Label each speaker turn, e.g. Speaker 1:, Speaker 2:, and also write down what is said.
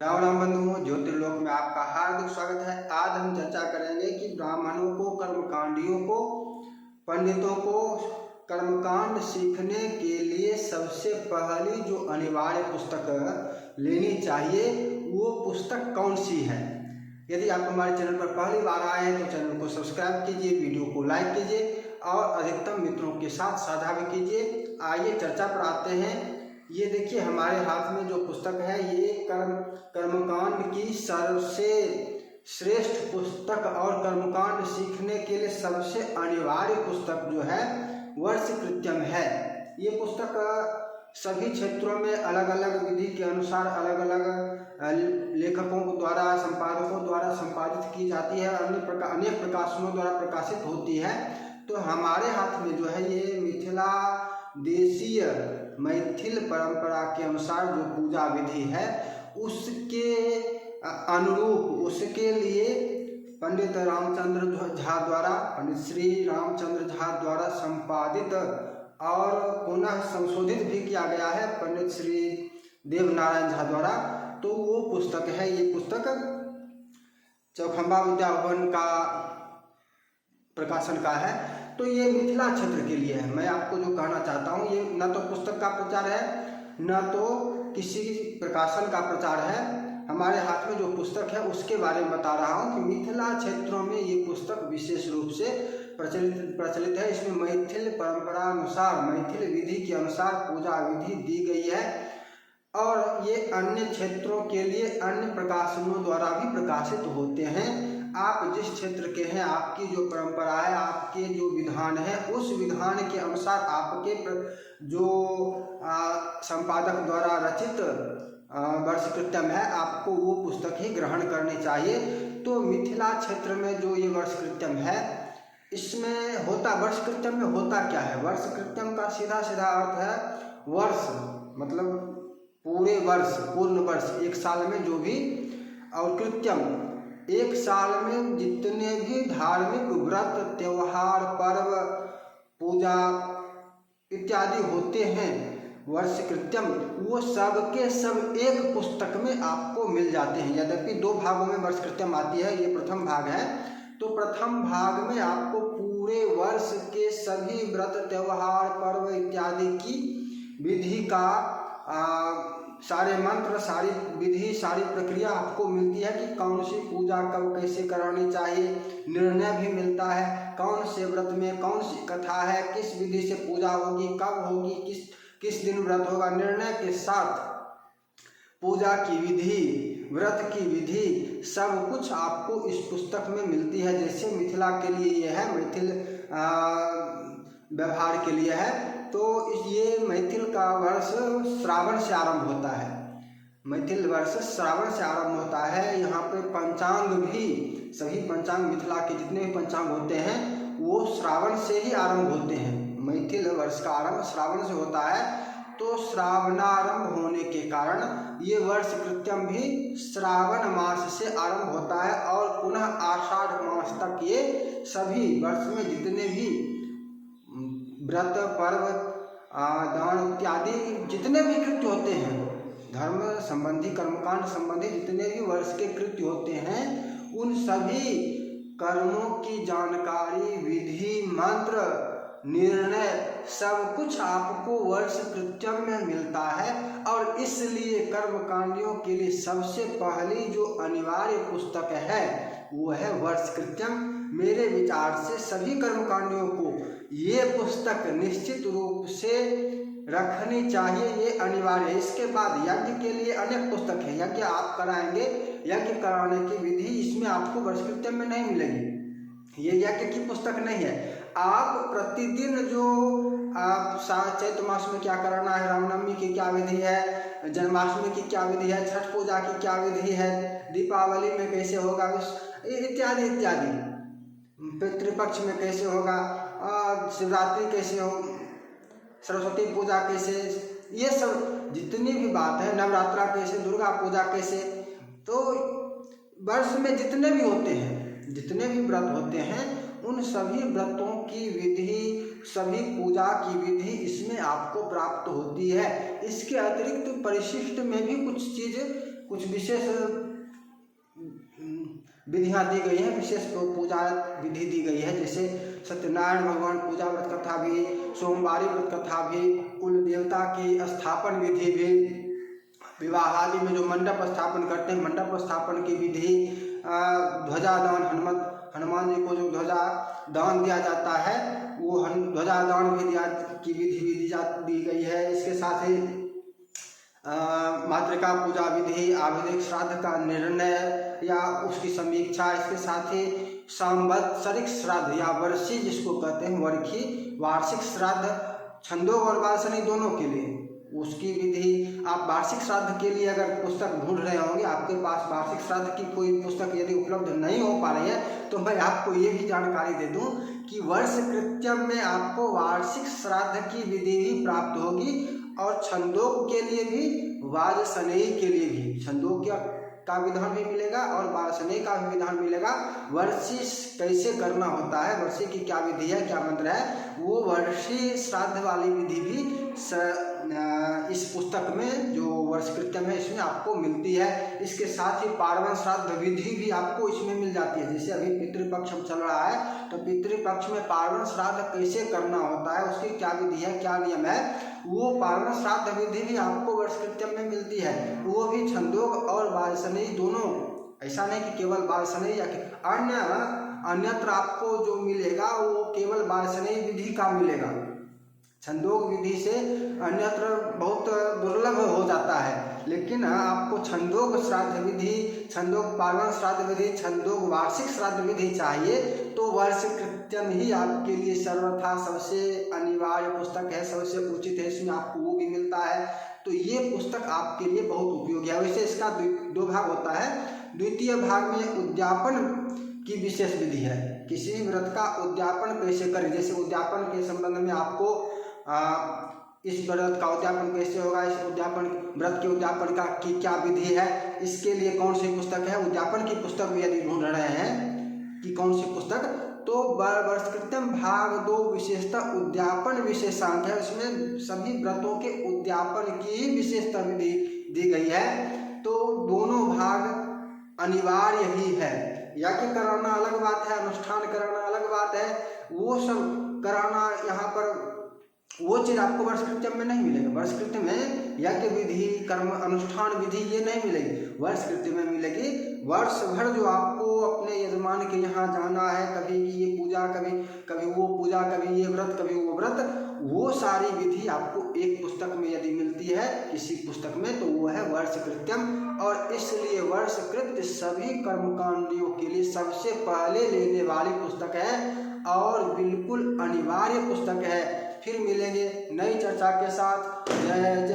Speaker 1: राम राम बंधुओं, ज्योतिर्लोक में आपका हार्दिक स्वागत है। आज हम चर्चा करेंगे कि ब्राह्मणों को, कर्मकांडियों को, पंडितों को कर्मकांड सीखने के लिए सबसे पहली जो अनिवार्य पुस्तक लेनी चाहिए वो पुस्तक कौन सी है। यदि आप हमारे चैनल पर पहली बार आए हैं तो चैनल को सब्सक्राइब कीजिए, वीडियो को लाइक कीजिए और अधिकतम मित्रों के साथ साझा भी कीजिए। आइए चर्चा पर आते हैं। ये देखिए, हमारे हाथ में जो पुस्तक है ये कर्मकांड की सबसे श्रेष्ठ पुस्तक और कर्मकांड सीखने के लिए सबसे अनिवार्य पुस्तक जो है वर्षकृत्यम है। ये पुस्तक सभी क्षेत्रों में अलग अलग विधि के अनुसार अलग अलग लेखकों द्वारा, संपादकों द्वारा संपादित की जाती है, अनेक प्रकाशनों द्वारा प्रकाशित होती है। तो हमारे हाथ में जो है ये मिथिला देशीय मैथिल परंपरा के अनुसार जो पूजा विधि है उसके अनुरूप, उसके लिए पंडित श्री रामचंद्र झा द्वारा संपादित और पुनः संशोधित भी किया गया है पंडित श्री देवनारायण झा द्वारा। तो वो पुस्तक है, ये पुस्तक चौखंबा विद्या भवन का प्रकाशन का है। तो ये मिथिला क्षेत्र के लिए है। मैं आपको जो कहना चाहता हूँ, ये न तो पुस्तक का प्रचार है न तो किसी प्रकाशन का प्रचार है। हमारे हाथ में जो पुस्तक है उसके बारे में बता रहा हूँ कि मिथिला क्षेत्रों में ये पुस्तक विशेष रूप से प्रचलित है। इसमें मैथिल परंपरा अनुसार, मैथिल विधि के अनुसार पूजा विधि दी गई है और ये अन्य क्षेत्रों के लिए अन्य प्रकाशनों द्वारा भी प्रकाशित होते हैं। आप जिस क्षेत्र के हैं, आपकी जो परंपरा है, आपके जो विधान है, उस विधान के अनुसार आपके जो संपादक द्वारा रचित वर्षकृत्यम है, आपको वो पुस्तक ही ग्रहण करनी चाहिए। तो मिथिला क्षेत्र में जो ये वर्षकृत्यम है, इसमें होता, वर्षकृत्यम में होता क्या है? वर्षकृत्यम का सीधा सीधा अर्थ है वर्ष, मतलब पूरे वर्ष, पूर्ण वर्ष, एक साल में जो भी, और कृत्यम, एक साल में जितने भी धार्मिक व्रत, त्योहार, पर्व, पूजा इत्यादि होते हैं वर्षकृत्यम, वो सब के सब एक पुस्तक में आपको मिल जाते हैं। यद्यपि दो भागों में वर्षकृत्यम आती है, ये प्रथम भाग है। तो प्रथम भाग में आपको पूरे वर्ष के सभी व्रत, त्योहार, पर्व इत्यादि की विधि का सारे मंत्र, सारी विधि, सारी प्रक्रिया आपको मिलती है कि कौन सी पूजा कब कैसे करानी चाहिए। निर्णय भी मिलता है कौन से व्रत में कौन सी कथा है, किस विधि से पूजा होगी, कब होगी, किस दिन व्रत होगा। निर्णय के साथ पूजा की विधि, व्रत की विधि, सब कुछ आपको इस पुस्तक में मिलती है। जैसे मिथिला के लिए ये है, मैथिल व्यवहार के लिए है। तो ये मैथिल का वर्ष श्रावण से आरंभ होता है। मैथिल वर्ष श्रावण से आरंभ होता है। यहाँ पे पंचांग भी, सभी पंचांग, मिथिला के जितने भी पंचांग होते हैं वो श्रावण से ही आरंभ होते हैं। मैथिल वर्ष का आरंभ श्रावण से होता है। तो श्रावणारंभ होने के कारण ये वर्षकृत्यम भी श्रावण मास से आरंभ होता है और पुनः आषाढ़ मास तक ये सभी वर्ष में जितने भी व्रत, पर्व, दान इत्यादि जितने भी कृत्य होते हैं, धर्म संबंधी, कर्मकांड संबंधी जितने भी वर्ष के कृत्य होते हैं, उन सभी कर्मों की जानकारी, विधि, मंत्र, निर्णय, सब कुछ आपको वर्षकृत्यम में मिलता है। और इसलिए कर्मकांडियों के लिए सबसे पहली जो अनिवार्य पुस्तक है वो है वर्षकृत्यम। मेरे विचार से सभी कर्मकांडियों को ये पुस्तक निश्चित रूप से रखनी चाहिए, ये अनिवार्य है। इसके बाद यज्ञ के लिए अनेक पुस्तक है, यज्ञ आप कराएंगे, यज्ञ कराने की विधि इसमें आपको वर्षकृत्यम में नहीं मिलेगी। ये यज्ञ की पुस्तक नहीं है। आप प्रतिदिन जो आप चैत्र मास में क्या करना है, रामनवमी की क्या विधि है, जन्माष्टमी की क्या विधि है, छठ पूजा की क्या विधि है, दीपावली में कैसे होगा, इत्यादि इत्यादि, पितृपक्ष में कैसे होगा, शिवरात्रि कैसे हो, सरस्वती पूजा कैसे, ये सब जितनी भी बात है, नवरात्रा कैसे, दुर्गा पूजा कैसे, तो वर्ष में जितने भी होते हैं, जितने भी व्रत होते हैं, उन सभी व्रतों की विधि, सभी पूजा की विधि इसमें आपको प्राप्त होती है। इसके अतिरिक्त परिशिष्ट में भी कुछ चीज़ कुछ विशेष विधियाँ दी गई हैं, विशेष पूजा विधि दी गई है। जैसे सत्यनारायण भगवान पूजा व्रत कथा भी, सोमवारी व्रत कथा भी, कुल देवता की स्थापन विधि भी, विवाह आदि में जो मंडप स्थापन करते हैं मंडप स्थापन की विधि, ध्वजा दान, हनुमान जी को जो ध्वजा दान दिया जाता है वो ध्वजा दान भी की विधि भी दी गई है। इसके साथ ही मातृका पूजा विधि, आवेदिक श्राद्ध का निर्णय या उसकी समीक्षा, इसके साथ ही सांवत्सरिक श्राद्ध या वर्षी जिसको कहते हैं वर्षी वार्षिक श्राद्ध, छंदोग और वार्षिक दोनों के लिए उसकी विधि। आप वार्षिक श्राद्ध के लिए अगर पुस्तक ढूंढ रहे होंगे, आपके पास वार्षिक श्राद्ध की कोई पुस्तक यदि उपलब्ध नहीं हो पा रही है, तो मैं आपको ये भी जानकारी दे दूं कि वर्ष कृत्यम में आपको वार्षिक श्राद्ध की विधि भी प्राप्त होगी और छंदोग के लिए भी, वाजसनेयी के लिए भी छंदोग का विधान भी मिलेगा और वाजसनेयी का भी विधान मिलेगा। वर्षी कैसे करना होता है, वर्षी की क्या विधि है, क्या मंत्र है, वो वर्षी श्राद्ध वाली विधि भी इस पुस्तक में जो वर्ष कृत्यम है इसमें आपको मिलती है। इसके साथ ही पार्वन श्राद्ध विधि भी आपको इसमें मिल जाती है। जैसे अभी पितृपक्ष चल रहा है तो पितृपक्ष में पार्वन श्राद्ध कैसे करना होता है, उसकी क्या विधि है, क्या नियम है, वो पार्वन श्राद्ध विधि भी आपको वर्ष कृत्यम में मिलती है। वो भी छंदोग और वाजसनेयी दोनों, ऐसा नहीं कि केवल वाजसनेयी या अन्यत्र आपको जो मिलेगा वो केवल वाजसनेयी विधि का मिलेगा। छंदोग विधि से अन्यत्र बहुत दुर्लभ हो जाता है, लेकिन आपको छंदोग श्राद्ध विधि, छंदोग पार्वन श्राद्ध विधि, छंदोग वार्षिक श्राद्ध विधि चाहिए तो वर्ष कृत्यम ही आपके लिए सर्वथा सबसे अनिवार्य पुस्तक है, सबसे उचित है, इसमें आपको वो भी मिलता है। तो ये पुस्तक आपके लिए बहुत उपयोगी है। वैसे इसका दो भाग होता है। द्वितीय भाग में उद्यापन की विशेष विधि है, किसी भी व्रत का उद्यापन कैसे करें। जैसे उद्यापन के संबंध में आपको इस व्रत का उद्यापन कैसे होगा, इस उद्यापन व्रत के उद्यापन का की क्या विधि है, इसके लिए कौन सी पुस्तक है, उद्यापन की पुस्तक भी यदि ढूंढ रहे हैं कि कौन सी पुस्तक, तो वर्ष कृत्यम भाग 2 विशेषता उद्यापन विशेषांक है। उसमें सभी व्रतों के उद्यापन की विशेषता विधि दी गई है। तो दोनों भाग अनिवार्य ही है। यज्ञ कराना अलग बात है, अनुष्ठान कराना अलग बात है, वो सब कराना यहाँ पर वो चीज़ आपको वर्ष कृत्यम में नहीं मिलेगी। वर्ष कृत्यम में यज्ञ विधि, कर्म, अनुष्ठान विधि ये नहीं मिलेगी, वर्ष कृत्यम में मिलेगी। वर्ष भर जो आपको अपने यजमान के यहाँ जाना है, कभी ये पूजा, कभी वो पूजा, कभी ये व्रत, कभी वो व्रत, वो सारी विधि आपको एक पुस्तक में यदि मिलती है किसी पुस्तक में, तो वो है वर्ष कृत्यम। और इसलिए वर्ष कृत्य सभी कर्मकांडियों के लिए सबसे पहले लेने वाली पुस्तक है और बिल्कुल अनिवार्य पुस्तक है। फिर मिलेंगे नई चर्चा के साथ। जय